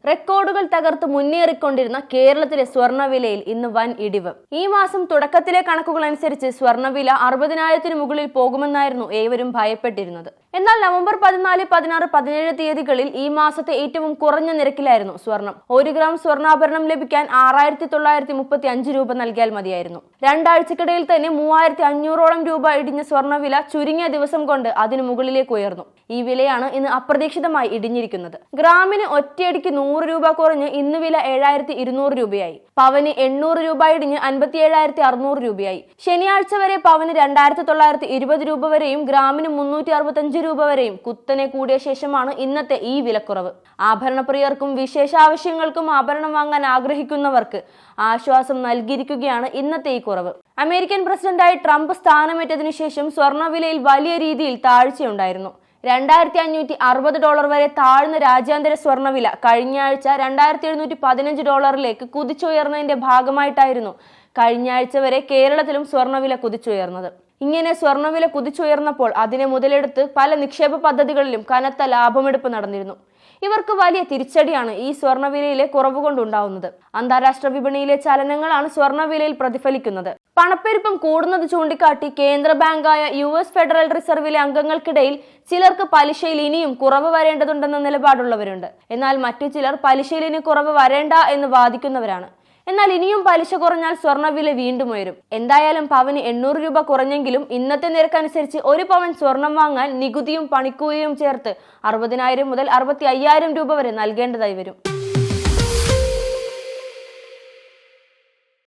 റെക്കോർഡുകൾ തകർത്ത് മുന്നേറിക്കൊണ്ടിരുന്ന കേരളത്തിലെ സ്വർണ്ണവിലയിൽ ഇന്ന് വൻ ഇടിവ്. ഈ മാസം തുടക്കത്തിലെ കണക്കുകൾ അനുസരിച്ച് സ്വർണ്ണവില 60,000-ന് മുകളിൽ പോകുമെന്നായിരുന്നു ഏവരും ഭയപ്പെട്ടിരുന്നത്. എന്നാൽ നവംബർ 14, 16, 17 തീയതികളിൽ ഈ മാസത്തെ ഏറ്റവും കുറഞ്ഞ നിരക്കിലായിരുന്നു സ്വർണം. 1 ഗ്രാം സ്വർണ്ണാഭരണം ലഭിക്കാൻ 6,935 രൂപ നൽകിയാൽ മതിയായിരുന്നു. രണ്ടാഴ്ചക്കിടയിൽ തന്നെ 3,500ഓളം രൂപ ഇടിഞ്ഞ സ്വർണ്ണവില ചുരുങ്ങിയ ദിവസം കൊണ്ട് അതിനു മുകളിലേക്ക് ഉയർന്നു. ഈ വിലയാണ് ഇന്ന് അപ്രതീക്ഷിതമായി ഇടിഞ്ഞിരിക്കുന്നത്. ഗ്രാമിന് ഒറ്റയടിക്ക് 100 രൂപ കുറഞ്ഞ് ഇന്ന് വില 7,200 രൂപയായി. പവന് 800 രൂപ ഇടിഞ്ഞ് 57,600 രൂപയായി. ശനിയാഴ്ച വരെ പവന് 2,920 രൂപ വരെയും ഗ്രാമിന് 365 രൂപ വരെയും കുത്തനെ കൂടിയ ശേഷമാണ് ഇന്നത്തെ ഈ വിലക്കുറവ്. ആഭരണപ്രിയർക്കും വിശേഷ ആവശ്യങ്ങൾക്കും ആഭരണം വാങ്ങാൻ ആഗ്രഹിക്കുന്നവർക്ക് ആശ്വാസം നൽകിയിരിക്കുകയാണ് ഇന്നത്തെ ഈ കുറവ്. അമേരിക്കൻ പ്രസിഡന്റായി ട്രംപ് സ്ഥാനമേറ്റതിനു ശേഷം സ്വർണ്ണവിലയിൽ വലിയ രീതിയിൽ താഴ്ചയുണ്ടായിരുന്നു. $2,560 വരെ താഴ്ന്ന രാജ്യാന്തര സ്വർണ്ണവില കഴിഞ്ഞ ആഴ്ച $2,715 കുതിച്ചുയർന്നതിന്റെ ഭാഗമായിട്ടായിരുന്നു കഴിഞ്ഞ ആഴ്ച വരെ കേരളത്തിലും സ്വർണ്ണവില കുതിച്ചുയർന്നത്. ഇങ്ങനെ സ്വർണ്ണവില കുതിച്ചുയർന്നപ്പോൾ അതിനെ മുതലെടുത്ത് പല നിക്ഷേപ പദ്ധതികളിലും കനത്ത ലാഭമെടുപ്പ് നടന്നിരുന്നു. ഇവർക്ക് വലിയ തിരിച്ചടിയാണ് ഈ സ്വർണ്ണവിലയിലെ കുറവ് കൊണ്ടുണ്ടാവുന്നത്. അന്താരാഷ്ട്ര വിപണിയിലെ ചലനങ്ങളാണ് സ്വർണ്ണവിലയിൽ പ്രതിഫലിക്കുന്നത്. പണപ്പെരുപ്പം കൂടുന്നത് ചൂണ്ടിക്കാട്ടി കേന്ദ്ര ബാങ്കായ US ഫെഡറൽ റിസർവിലെ അംഗങ്ങൾക്കിടയിൽ ചിലർക്ക് പലിശയിൽ ഇനിയും കുറവ് വരേണ്ടതുണ്ടെന്ന നിലപാടുള്ളവരുണ്ട്. എന്നാൽ മറ്റു ചിലർ പലിശയിൽ ഇനി കുറവ് വരേണ്ട എന്ന് വാദിക്കുന്നവരാണ്. എന്നാൽ ഇനിയും പലിശ കുറഞ്ഞാൽ സ്വർണ്ണവില വീണ്ടും ഉയരും. എന്തായാലും പവന് 800 രൂപ കുറഞ്ഞെങ്കിലും ഇന്നത്തെ നിരക്കനുസരിച്ച് 1 പവൻ സ്വർണം വാങ്ങാൻ നികുതിയും പണിക്കൂലിയും ചേർത്ത് 60,000 മുതൽ 65,000 രൂപ വരെ നൽകേണ്ടതായി വരും.